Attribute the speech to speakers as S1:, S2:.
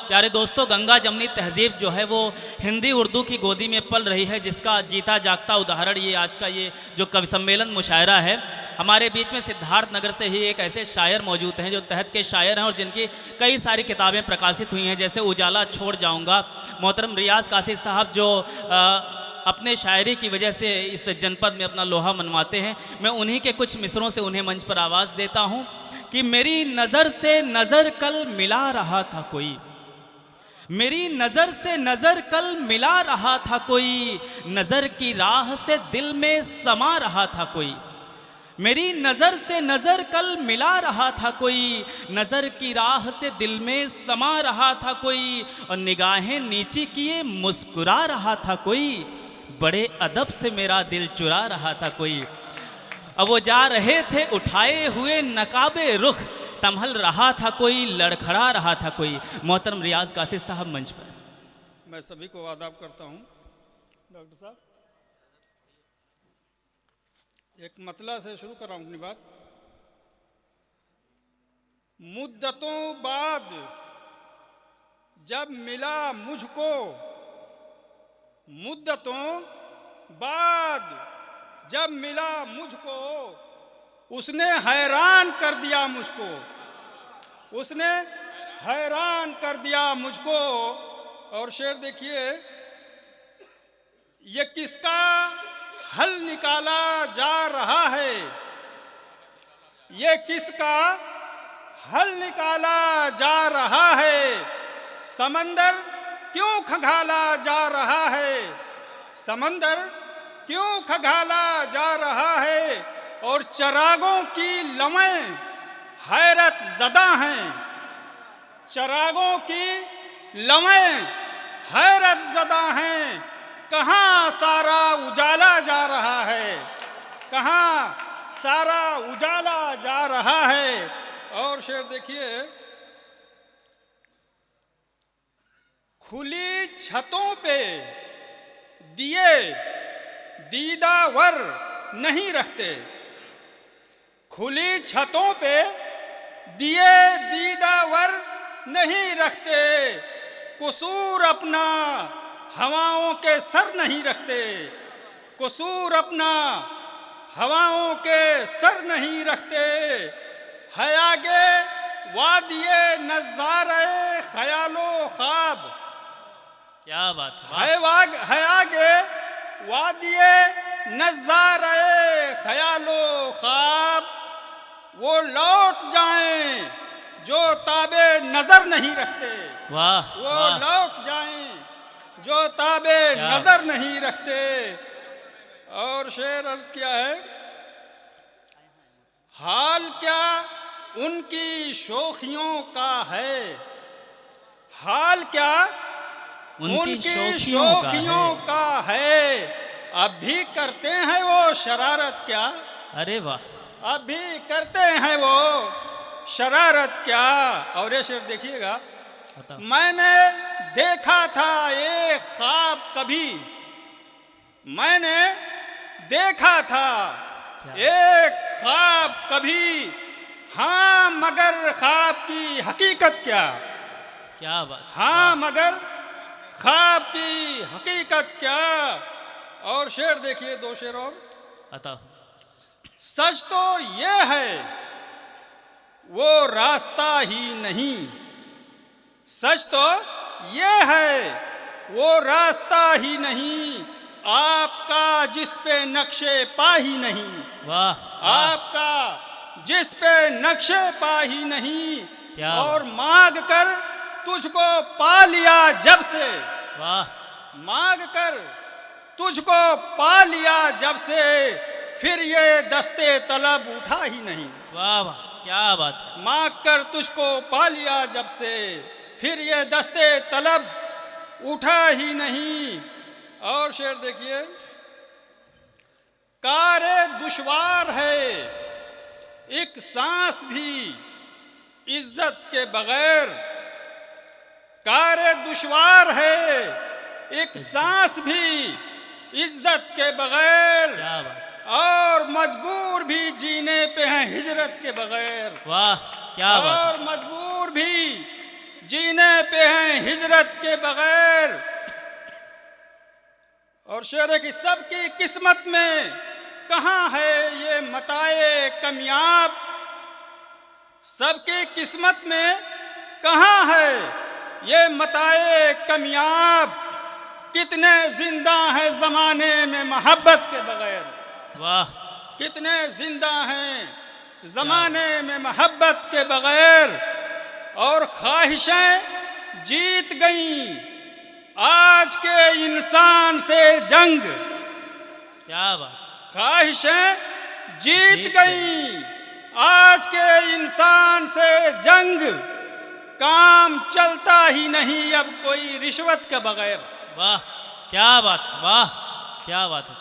S1: प्यारे दोस्तों, गंगा जमनी तहजीब जो है वो हिंदी उर्दू की गोदी में पल रही है, जिसका जीता जागता उदाहरण ये आज का ये जो कवि सम्मेलन मुशायरा है। हमारे बीच में सिद्धार्थ नगर से ही एक ऐसे शायर मौजूद हैं जो तहत के शायर हैं और जिनकी कई सारी किताबें प्रकाशित हुई हैं, जैसे उजाला छोड़ जाऊंगा। मोहतरम रियाज कासिद साहब जो अपने शायरी की वजह से इस जनपद में अपना लोहा मनवाते हैं, मैं उन्हीं के कुछ मिसरों से उन्हें मंच पर आवाज़ देता हूँ कि मेरी नज़र से नज़र कल मिला रहा था कोई, मेरी नज़र से नज़र कल मिला रहा था कोई, नज़र की राह से दिल में समा रहा था कोई। मेरी नज़र से नज़र कल मिला रहा था कोई, नज़र की राह से दिल में समा रहा था कोई, और निगाहें नीची किए मुस्कुरा रहा था कोई, बड़े अदब से मेरा दिल चुरा रहा था कोई। अब वो जा रहे थे उठाए हुए नकाबे रुख, संभल रहा था कोई, लड़खड़ा रहा था कोई। मोहतरम रियाज कासिद साहब मंच पर।
S2: मैं सभी को आदाब करता हूँ। डॉक्टर साहब, एक मतला से शुरू कर रहा हूँ अपनी बात। मुद्दतों बाद जब मिला मुझको, मुद्दतों बाद जब मिला मुझको, उसने हैरान कर दिया मुझको, उसने हैरान कर दिया मुझको। और शेर देखिए, ये किसका हल निकाला जा रहा है, ये किसका हल निकाला जा रहा है, समंदर क्यों खंगाला जा रहा है, समंदर क्यों खंगाला जा रहा है। और चरागों की लमें हैरत ज़दा हैं, चरागों की लमें हैरत ज़दा हैं, कहाँ सारा उजाला जा रहा है, कहाँ सारा उजाला जा रहा है। और शेर देखिए, खुली छतों पे दिए दीदावर नहीं रखते, खुली छतों पे दिए दीदावर नहीं रखते, कसूर अपना हवाओं के सर नहीं रखते, कसूर अपना हवाओं के सर नहीं रखते। है आगे वादिये नज़ारे ख्यालो ख्वाब,
S1: क्या बात
S2: है आगे वादिये नज़ारे ख्यालो ख्वाब, वो लौट जाएं जो ताबे नजर नहीं रखते,
S1: वाह,
S2: वो लौट जाएं जो ताबे नजर नहीं रखते। और शेर अर्ज किया है, हाल क्या उनकी शोखियों का है, हाल क्या उनकी शोखियों का है, अब भी करते हैं वो शरारत क्या,
S1: अरे वाह,
S2: अब भी करते हैं वो शरारत क्या। और ये शेर देखिएगा, मैंने देखा था एक ख्वाब कभी, मैंने देखा था एक ख्वाब कभी, हाँ मगर ख्वाब की हकीकत क्या,
S1: क्या बात,
S2: हाँ मगर ख्वाब की हकीकत क्या। और शेर देखिए, दो शेर और।
S1: अता
S2: सच तो ये है वो रास्ता ही नहीं, सच तो ये है वो रास्ता ही नहीं, आपका जिस पे नक्शे पा ही नहीं,
S1: वाह,
S2: आपका जिस पे नक्शे पा ही नहीं।
S1: क्या
S2: और मांग कर तुझको पा लिया जब से,
S1: वाह,
S2: मांग कर तुझको पा लिया जब से, फिर ये दस्ते तलब उठा ही नहीं,
S1: वाह वाह, क्या बात है।
S2: मांग कर तुझको पा लिया जब से, फिर ये दस्ते तलब उठा ही नहीं। और शेर देखिए, कारे दुश्वार है एक सांस भी इज्जत के बगैर, कारे दुश्वार है एक सांस भी इज्जत के बगैर,
S1: क्या बात,
S2: और मजबूर भी जीने पे हैं हिजरत के बगैर,
S1: वाह, क्या बात,
S2: और मजबूर भी जीने पे हैं हिजरत के बगैर। और शेर है कि सबकी किस्मत में कहाँ है ये मताए कमियाब, सबकी किस्मत में कहाँ है ये मताए कमियाब, कितने जिंदा हैं जमाने में मोहब्बत के बगैर।
S1: वाह,
S2: कितने जिंदा हैं जमाने में मोहब्बत के बगैर। और ख्वाहिशें जीत गईं आज के इंसान से जंग,
S1: क्या बात,
S2: ख्वाहिशें जीत गईं आज के इंसान से जंग, काम चलता ही नहीं अब कोई रिश्वत के बगैर।
S1: वाह, क्या बात, वाह, क्या बात है।